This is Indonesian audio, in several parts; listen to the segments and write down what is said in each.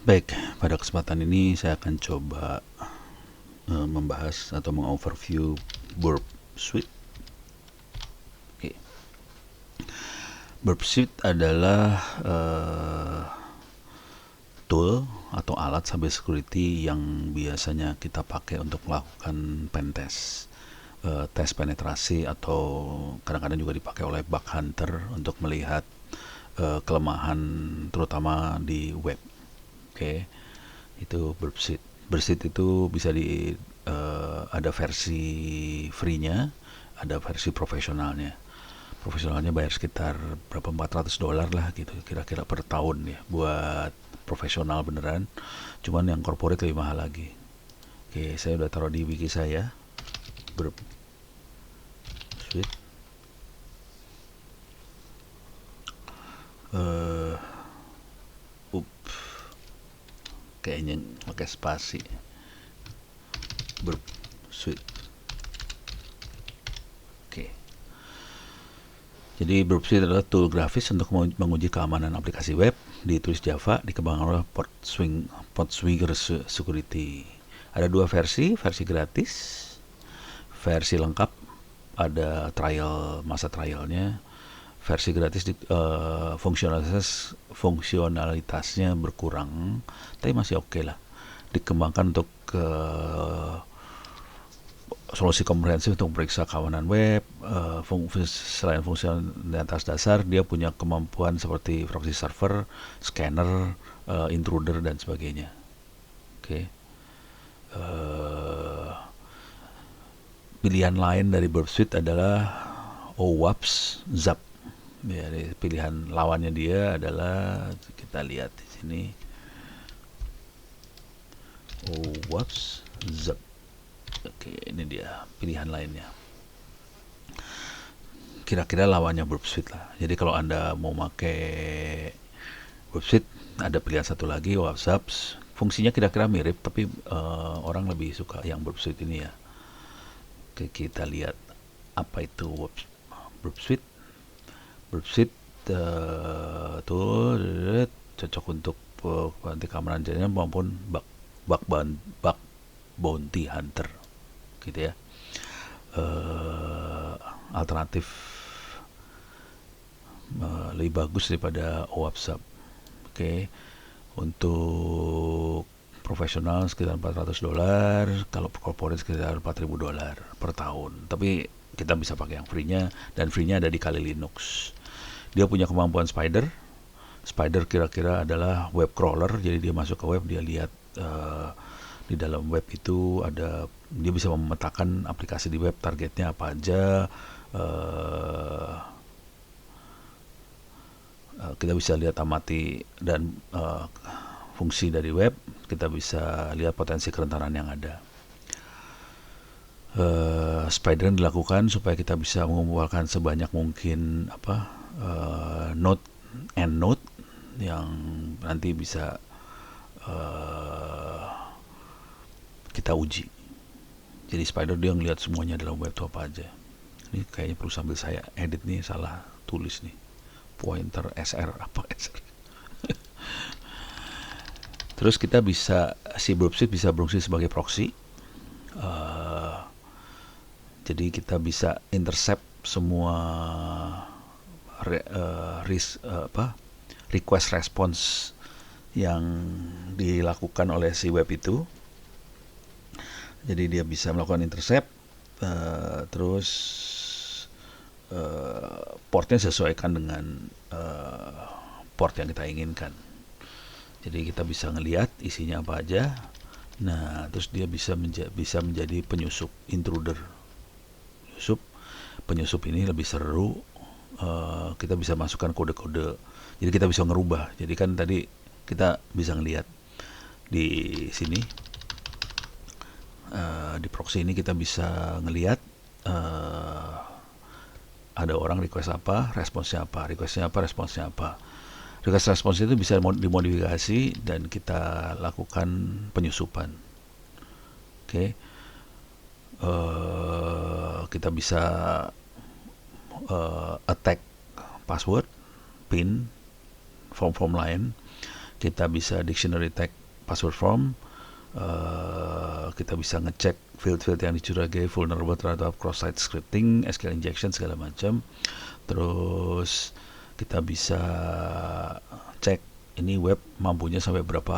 Baik, pada kesempatan ini saya akan coba membahas atau mengoverview Burp Suite. Oke. Burp Suite adalah tool atau alat cyber security yang biasanya kita pakai untuk melakukan pen test, tes penetrasi, atau kadang-kadang juga dipakai oleh bug hunter untuk melihat kelemahan terutama di web. Oke, itu Burp Suite. Burp Suite itu bisa ada versi free-nya, ada versi profesionalnya. Profesionalnya bayar sekitar berapa, $400 lah gitu kira-kira per tahun ya, buat profesional beneran. Cuman yang corporate lebih mahal lagi. Oke, saya udah taruh di wiki saya Burp Suite. Kayaknya pakai spasi. Burp Suite. Oke. Jadi Burp Suite adalah tool grafis untuk menguji keamanan aplikasi web, ditulis Java, dikembangkan oleh Portswigger Security. Ada dua versi gratis, versi lengkap ada masa trialnya. Versi gratis fungsionalitasnya berkurang, tapi masih oke lah. Dikembangkan untuk solusi komprehensif untuk periksa keamanan web. Selain fungsionalitas dasar, dia punya kemampuan seperti proxy server, scanner, intruder, dan sebagainya. Oke. Pilihan lain dari Burp Suite adalah OWASP Zap. Ya, pilihan lawannya dia adalah, kita lihat di sini, OWASP Zap. Oke, ini dia pilihan lainnya. Kira-kira lawannya Burp Suite lah. Jadi kalau Anda mau pakai Burp Suite, ada pilihan satu lagi, WhatsApp. Fungsinya kira-kira mirip, tapi orang lebih suka yang Burp Suite ini ya. Oke, kita lihat apa itu Burp Suite. Burp Suite tuh cocok untuk anti keamanan jaringan maupun bug bounty hunter, gitu ya. Alternatif lebih bagus daripada WhatsApp. Oke. Untuk profesional sekitar $400, kalau corporate sekitar $4.000 per tahun. Tapi kita bisa pakai yang free-nya, dan free-nya ada di Kali Linux. Dia punya kemampuan Spider. Spider kira-kira adalah web crawler, jadi dia masuk ke web, dia lihat di dalam web itu dia bisa memetakan aplikasi di web, targetnya apa aja. Kita bisa lihat amati dan fungsi dari web, kita bisa lihat potensi kerentanan yang ada. Spider dilakukan supaya kita bisa mengumpulkan sebanyak mungkin node yang nanti bisa kita uji. Jadi Spider dia ngelihat semuanya dalam web itu apa aja. Ini kayaknya perlu sambil saya edit nih, salah tulis nih. Pointer SR apa SR. Terus kita bisa, si Burp Suite bisa berfungsi sebagai proxy. Jadi kita bisa intercept semua request response yang dilakukan oleh si web itu. Jadi dia bisa melakukan intercept, terus portnya sesuaikan dengan port yang kita inginkan. Jadi kita bisa ngelihat isinya apa aja. Nah, terus dia bisa menjadi penyusup, intruder. Penyusup ini lebih seru. Kita bisa masukkan kode-kode. Jadi kita bisa ngerubah. Jadi kan tadi kita bisa ngelihat di sini, di proxy ini kita bisa ngelihat ada orang request apa, responsnya apa, responsnya apa. Request responsnya itu bisa dimodifikasi dan kita lakukan penyusupan. Oke. Kita bisa attack password, PIN, form lain. kita bisa dictionary tag password form, kita bisa ngecek field-field yang dicurigai vulnerable terhadap cross-site scripting, SQL injection segala macam. Terus kita bisa cek ini web mampunya sampai berapa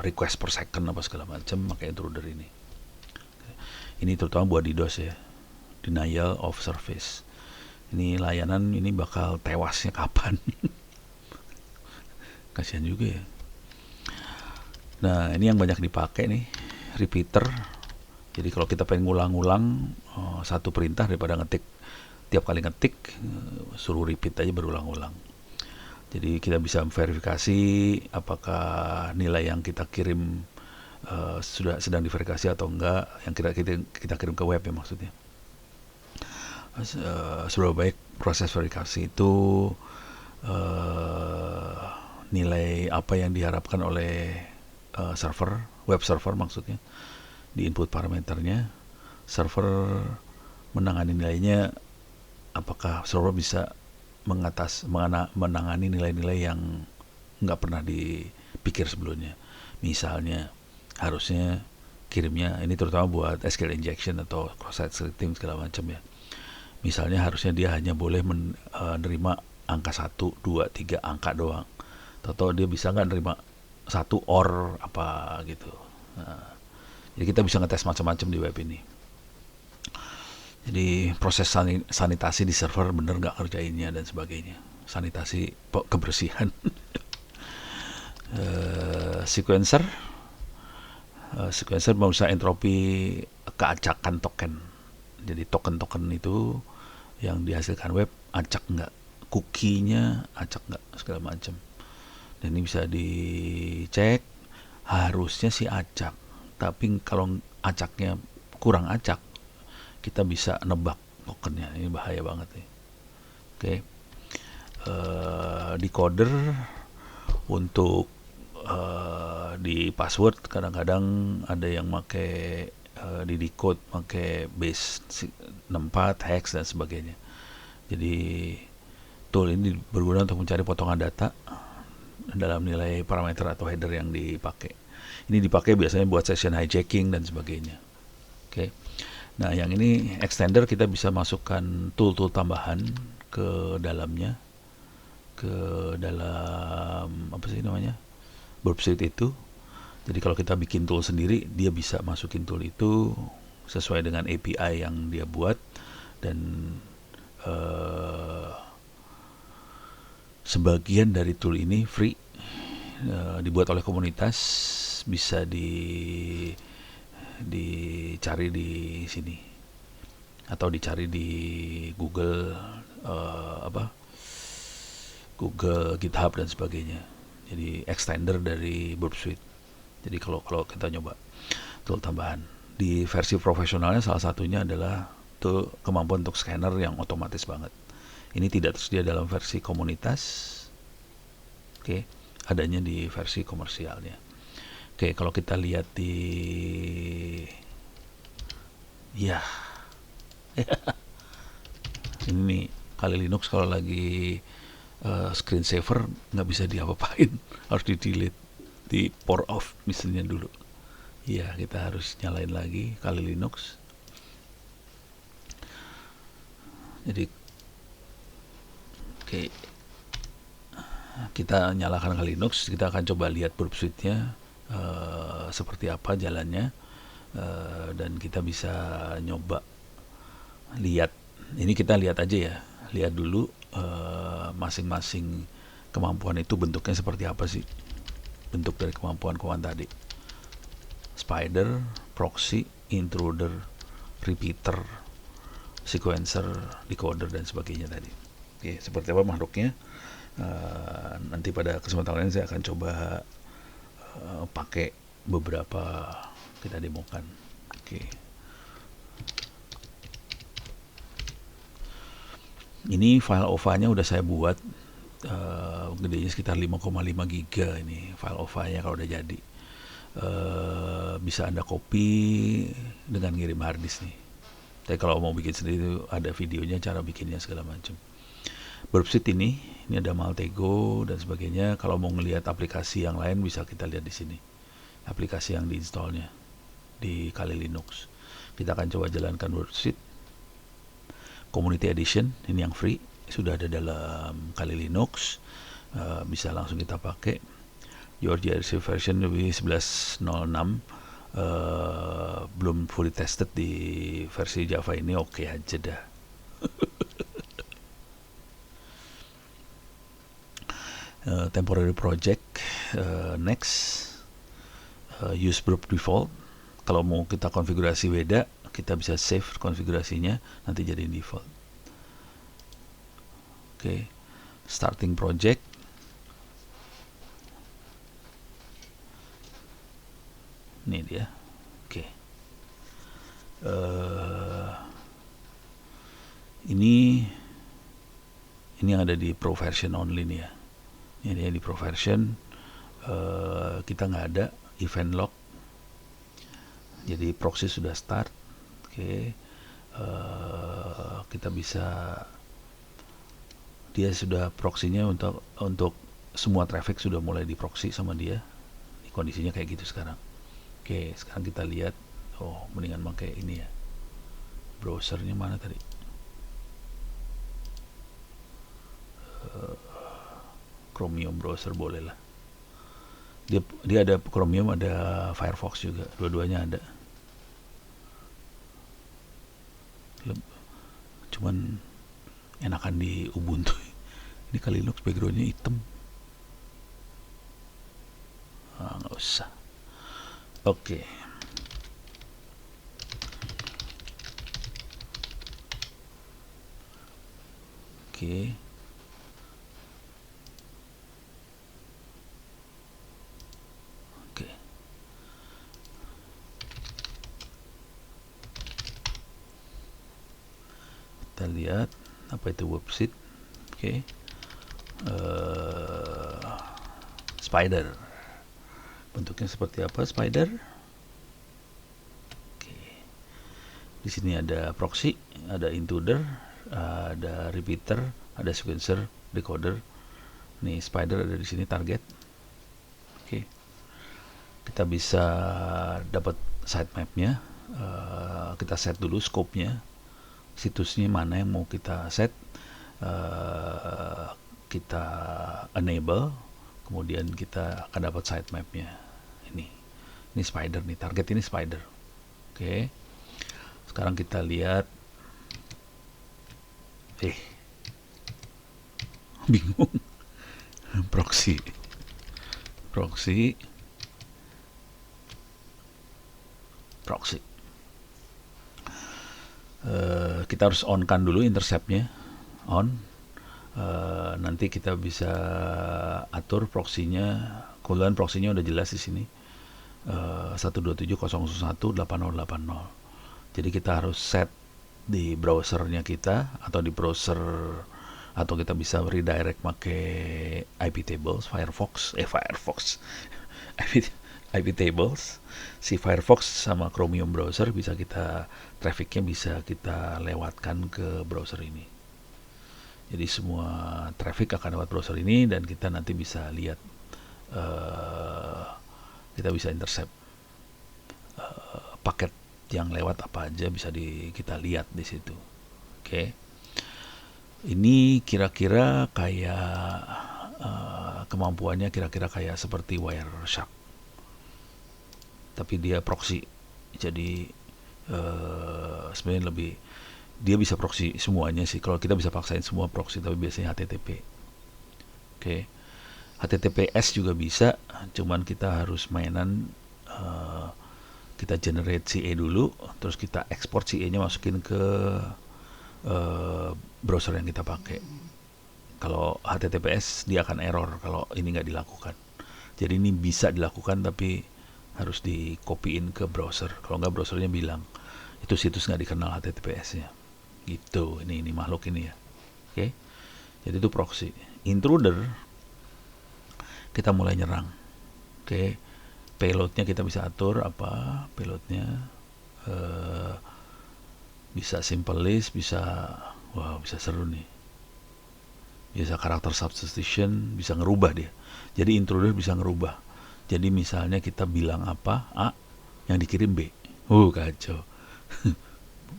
request per second apa segala macam pakai intruder ini. Ini terutama buat DDoS ya, denial of service. Ini layanan ini bakal tewasnya kapan? Kasihan juga ya. Nah, ini yang banyak dipakai nih, repeater. Jadi kalau kita pengen ngulang-ulang satu perintah daripada ngetik tiap kali ngetik, suruh repeat aja berulang-ulang. Jadi kita bisa verifikasi apakah nilai yang kita kirim sudah sedang diverifikasi atau enggak, yang kita kirim ke web ya maksudnya. Seberapa baik proses verifikasi itu, nilai apa yang diharapkan oleh server, web server maksudnya, di input parameternya, server menangani nilainya, apakah server bisa menangani nilai-nilai yang nggak pernah dipikir sebelumnya. Misalnya harusnya kirimnya, ini terutama buat SQL injection atau cross-site scripting segala macam ya. Misalnya harusnya dia hanya boleh menerima angka 1, 2, 3 angka doang. Atau dia bisa nggak nerima 1 or apa gitu. Nah, jadi kita bisa ngetes macam-macam di web ini. Jadi proses sanitasi di server bener nggak kerjainnya dan sebagainya. Sanitasi kebersihan. Sequencer merusak entropi keacakan token. Jadi token-token itu yang dihasilkan web acak nggak, cookie-nya acak nggak, segala macam. Dan ini bisa dicek, harusnya sih acak, tapi kalau acaknya kurang acak, kita bisa nebak tokennya. Ini bahaya banget nih. Oke. Decoder untuk di password kadang-kadang ada yang pakai di decode pakai base 64 hex dan sebagainya. Jadi tool ini berguna untuk mencari potongan data dalam nilai parameter atau header yang dipakai. Ini dipakai biasanya buat session hijacking dan sebagainya. Oke. Nah, yang ini extender kita bisa masukkan tool-tool tambahan ke dalamnya, ke dalam apa sih namanya, Burp Suite itu. Jadi kalau kita bikin tool sendiri, dia bisa masukin tool itu sesuai dengan API yang dia buat, dan sebagian dari tool ini free, dibuat oleh komunitas, bisa dicari di sini atau dicari di Google, Google, GitHub dan sebagainya. Jadi extender dari Burp Suite. Jadi kalau kita nyoba tool tambahan di versi profesionalnya, salah satunya adalah tuh kemampuan untuk scanner yang otomatis banget. Ini tidak tersedia dalam versi komunitas. Oke, adanya di versi komersialnya. Oke, kalau kita lihat di ya ini kali Linux kalau lagi screensaver nggak bisa diapa-apain, harus di delete, di power off misalnya dulu. Ya, kita harus nyalain lagi kali Linux. Jadi oke, kita nyalakan kali Linux, kita akan coba lihat Burp Suite-nya seperti apa jalannya, dan kita bisa nyoba lihat. Ini kita lihat aja ya, lihat dulu masing-masing kemampuan itu bentuknya seperti apa sih, bentuk dari kemampuan tadi: spider, proxy, intruder, repeater, sequencer, decoder dan sebagainya tadi. Oke, seperti apa makhluknya? Nanti pada kesempatan lain saya akan coba pakai beberapa, kita demokan. Oke. Ini file OVA-nya udah saya buat, gedenya sekitar 5,5 giga ini file OVA-nya kalau udah jadi. Bisa Anda copy dengan ngirim harddisk nih. Tapi kalau mau bikin sendiri itu ada videonya cara bikinnya segala macam. Burpsuite ini ada Maltego dan sebagainya. Kalau mau ngelihat aplikasi yang lain bisa kita lihat di sini. Aplikasi yang diinstalnya di Kali Linux. Kita akan coba jalankan Burpsuite Community Edition, ini yang free, sudah ada dalam Kali Linux. Bisa langsung kita pakai. Georgia version lebih 11.06, belum fully tested di versi Java ini, oke aja dah. Temporary project, next, use burp default. Kalau mau kita konfigurasi beda, kita bisa save konfigurasinya, nanti jadi default. Oke, starting project. Ini dia. Oke. Ini yang ada di pro version only nih ya. Ini di pro version, kita nggak ada event log. Jadi proxy sudah start. Oke. Kita bisa, dia sudah proxy-nya untuk semua traffic sudah mulai di proxy sama dia. Kondisinya kayak gitu sekarang. Oke, sekarang kita lihat. Oh, mendingan pakai ini ya. Browsernya mana tadi? Chromium browser boleh lah. Dia ada Chromium, ada Firefox juga, dua-duanya ada. Cuman enakan di Ubuntu. Ini Kali Linux backgroundnya hitam. Nggak usah. Oke. Oke. Kita lihat apa itu Burpsuite. Oke. Spider. Bentuknya seperti apa Spider? Oke. Di sini ada proxy, ada intruder, ada repeater, ada sequencer, decoder. Nih Spider ada di sini, target. Oke. Kita bisa dapat sitemapnya. Kita set dulu scope-nya, situsnya mana yang mau kita set. Kita enable, kemudian kita akan dapat sitemapnya. Ini Spider nih, target ini Spider. Oke. Sekarang kita lihat. Bingung. Proxy. Kita harus on-kan dulu interceptnya, on. Nanti kita bisa atur proxy-nya. Kemudian proxy-nya udah jelas di sini, 127.001.8080. Jadi kita harus set di browsernya kita, atau di browser, atau kita bisa redirect pakai IP tables, Firefox IP tables. Si Firefox sama Chromium browser bisa kita, trafficnya bisa kita lewatkan ke browser ini. Jadi semua traffic akan lewat browser ini, dan kita nanti bisa lihat, kita bisa intercept paket yang lewat apa aja, bisa kita lihat di situ. Oke. Ini kira-kira kayak kemampuannya kira-kira kayak seperti Wireshark, tapi dia proxy. Jadi sebenarnya lebih, dia bisa proxy semuanya sih. Kalau kita bisa paksain semua proxy, tapi biasanya HTTP. Oke. HTTPS juga bisa, cuman kita harus mainan, kita generate CA dulu, terus kita ekspor CA-nya masukin ke browser yang kita pakai. Kalau HTTPS dia akan error kalau ini nggak dilakukan. Jadi ini bisa dilakukan, tapi harus di copyin ke browser. Kalau nggak browsernya bilang itu situs nggak dikenal HTTPS-nya. Gitu. Ini makhluk ini ya. Oke. Jadi itu proxy. Intruder, kita mulai nyerang. Oke. Payloadnya kita bisa atur apa payloadnya. Bisa simple list, bisa seru nih. Biasa karakter substitution bisa ngerubah dia. Jadi intruder bisa ngerubah. Jadi misalnya kita bilang apa A, yang dikirim B. Kacau.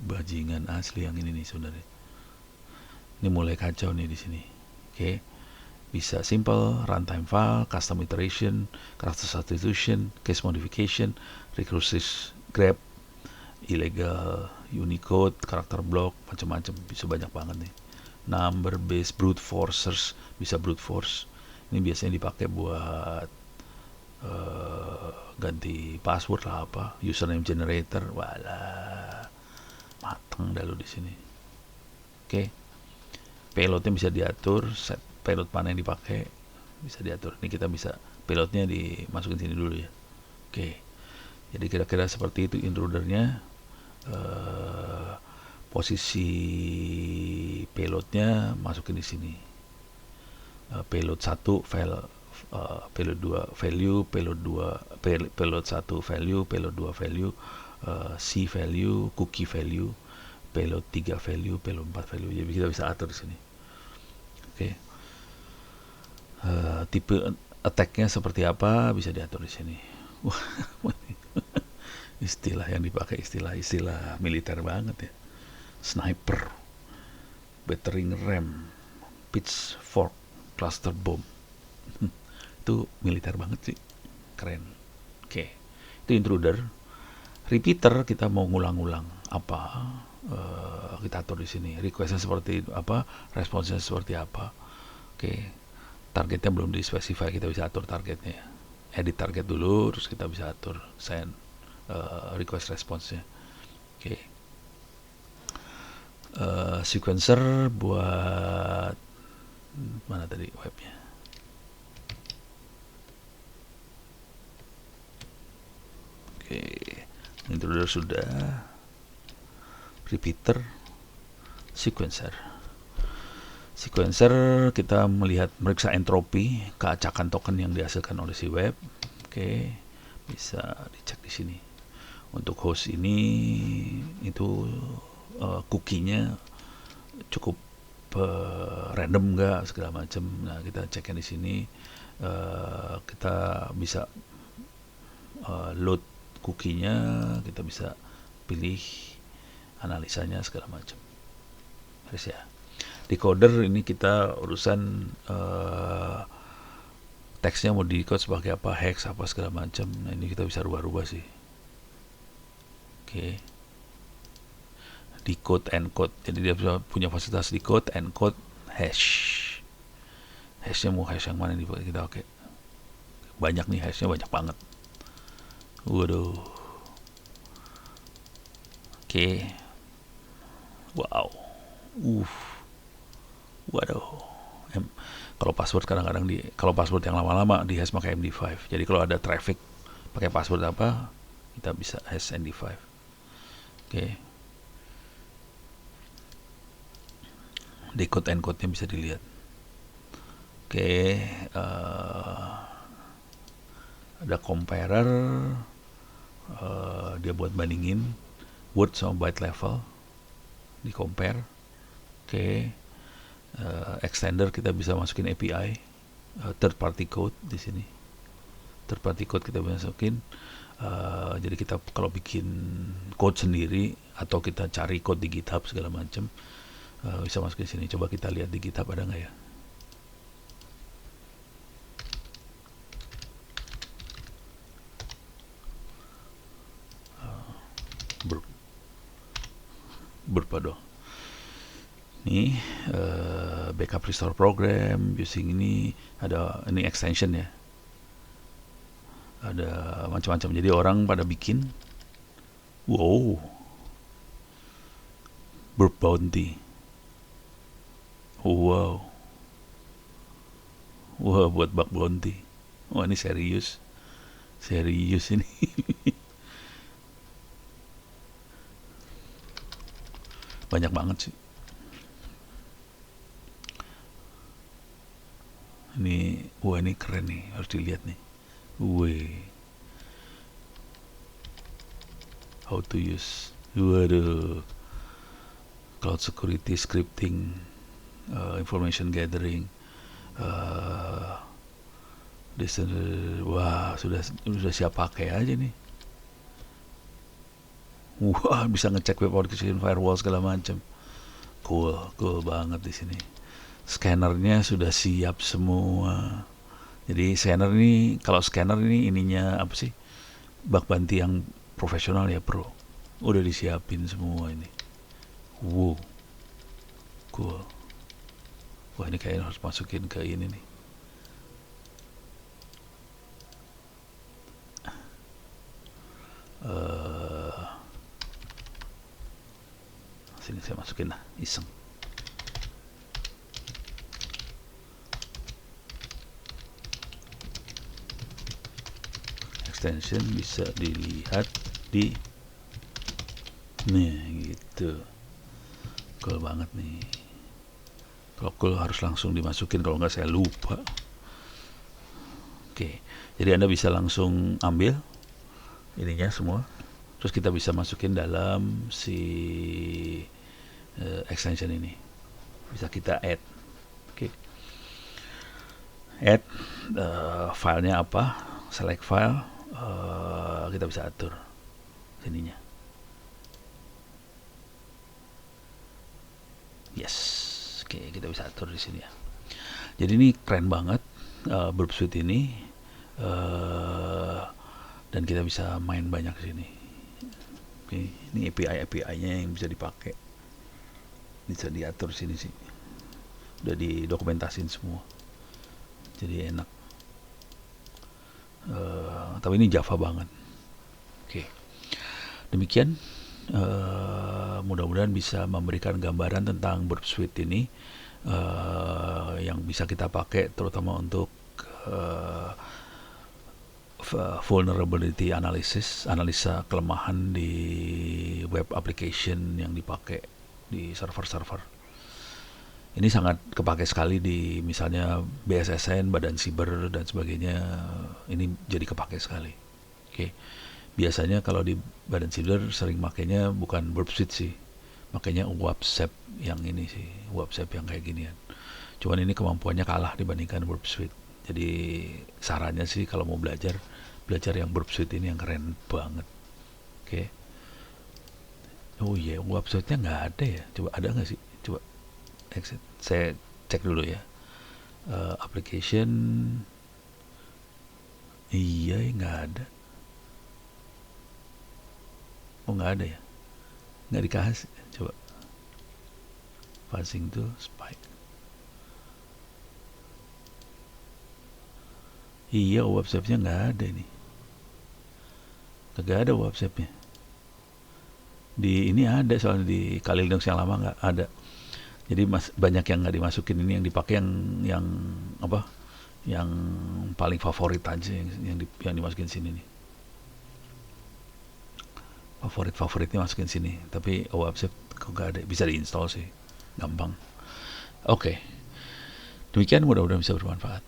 Bajingan asli yang ini nih sebenarnya. Ini mulai kacau nih di sini. Oke. Bisa simple, runtime file, custom iteration, character substitution, case modification, recursive grep, illegal Unicode, karakter block, macam-macam, bisa banyak banget nih. Number based brute forcers, bisa brute force. Ini biasanya dipakai buat ganti password lah apa, username generator, walah, mateng dah lu di sini. Oke. Payloadnya bisa diatur, set payload mana yang dipakai bisa diatur. Ini kita bisa payloadnya dimasukin sini dulu ya. Oke. Jadi kira-kira seperti itu intrudernya. Posisi payloadnya masukin di sini. Payload 1 file, payload 2 value, payload 2 payload 1 value, payload 2 value, C value, cookie value, payload 3 value, payload 4 value. Jadi kita bisa atur di sini. Oke. Tipe attack-nya seperti apa bisa diatur di sini. Istilah yang dipakai istilah militer banget ya. Sniper, battering ram, pitchfork, cluster bomb. Itu militer banget sih, keren. Oke, itu intruder. Repeater kita mau ngulang-ngulang apa, kita atur di sini. Requestnya seperti apa, responsnya seperti apa. Oke, targetnya belum dispesify, kita bisa atur targetnya. Edit target dulu, terus kita bisa atur send request response-nya. Oke. Sequencer buat mana tadi webnya. Oke, intruder sudah. Repeater, sequencer. Sequencer kita melihat meriksa entropi, keacakan token yang dihasilkan oleh si web. Oke, bisa dicek di sini. Untuk host ini itu cookie-nya cukup random enggak segala macam. Nah, kita ceknya di sini. Kita bisa load cookie-nya, kita bisa pilih analisanya segala macam. Harus ya. Decoder ini kita urusan teksnya mau di code sebagai apa, hex apa segala macam. Nah, ini kita bisa rubah-rubah sih. Oke. Decode encode. Jadi dia punya fasilitas decode, encode, hash. Hashnya mau hash yang mana nih kita oke. Banyak nih hashnya, banyak banget. Waduh. Oke. Wow. Waduh. Kalau password kadang-kadang kalau password yang lama-lama di hash pakai MD5. Jadi kalau ada traffic pakai password apa, kita bisa hash MD5. Oke. Decode encode-nya bisa dilihat. Oke, ada comparer, dia buat bandingin word sama byte level, di compare. Oke, extender kita bisa masukin API, third party code di sini. Third party code kita bisa masukin. Jadi kita kalau bikin code sendiri atau kita cari code di GitHub segala macam, bisa masukin sini. Coba kita lihat di GitHub ada nggak ya? Berpada ini backup restore program using ini ada ini extension ya, ada macam-macam. Jadi orang pada bikin burp bounty, wow buat bug bounty. Wah, ini serius ini. Banyak banget sih. Ini keren nih, harus dilihat nih. How to use. Waduh. Cloud security scripting. information gathering, uh, wah sudah siap pakai aja nih. Wah, bisa ngecek web application firewall segala macam. Cool banget di sini. Scannernya sudah siap semua. Jadi kalau scanner ini ininya apa sih? Bug bounty yang profesional ya, Bro. Udah disiapin semua ini. Wow. Cool. Wah, ini kayaknya harus masukin ke ini nih. Sini saya masukin lah, iseng. Extension bisa dilihat di nih gitu. Cool banget nih. Kalau cool harus langsung dimasukin, kalau nggak saya lupa. Oke, jadi Anda bisa langsung ambil ininya semua, terus kita bisa masukin dalam si extension ini. Bisa kita add. Oke. Add filenya apa, select file, kita bisa atur sininya. Yes, oke, kita bisa atur di sini ya. Jadi ini keren banget Burp Suite ini, dan kita bisa main banyak di sini. Oke, ini API-nya yang bisa dipakai, bisa diatur sini sih. Udah didokumentasin semua, jadi enak. Tapi ini Java banget. Oke, demikian. Mudah-mudahan bisa memberikan gambaran tentang Burp Suite ini, yang bisa kita pakai terutama untuk vulnerability analysis, analisa kelemahan di web application yang dipakai di server-server. Ini sangat kepake sekali di misalnya BSSN, Badan Siber dan sebagainya. Ini jadi kepake sekali. Oke. Biasanya kalau di Badan Siber sering makainya bukan Burp Suite sih, makanya WAPSEP yang ini sih, WAPSEP yang kayak ginian. Cuman ini kemampuannya kalah dibandingkan Burp Suite. Jadi sarannya sih kalau mau belajar yang Burp Suite ini yang keren banget. Oke. Oh iya, WAPSEP-nya nggak ada ya? Coba ada nggak sih? Coba exit. Saya cek dulu ya. Application. Iya, nggak ada. Oh, nggak ada ya? Nggak dikasih. Coba. Passing to spike. Iya, WhatsApp-nya nggak ada ini. Nggak ada WhatsApp-nya. Di ini ada, soalnya di Kali Linux yang lama nggak ada. Jadi banyak yang nggak dimasukin, ini yang dipakai yang apa? Yang paling favorit aja yang dimasukin sini nih. Favoritnya masukin sini. Tapi WhatsApp kok nggak ada. Bisa diinstal sih, gampang. Oke. Demikian, mudah-mudahan bisa bermanfaat.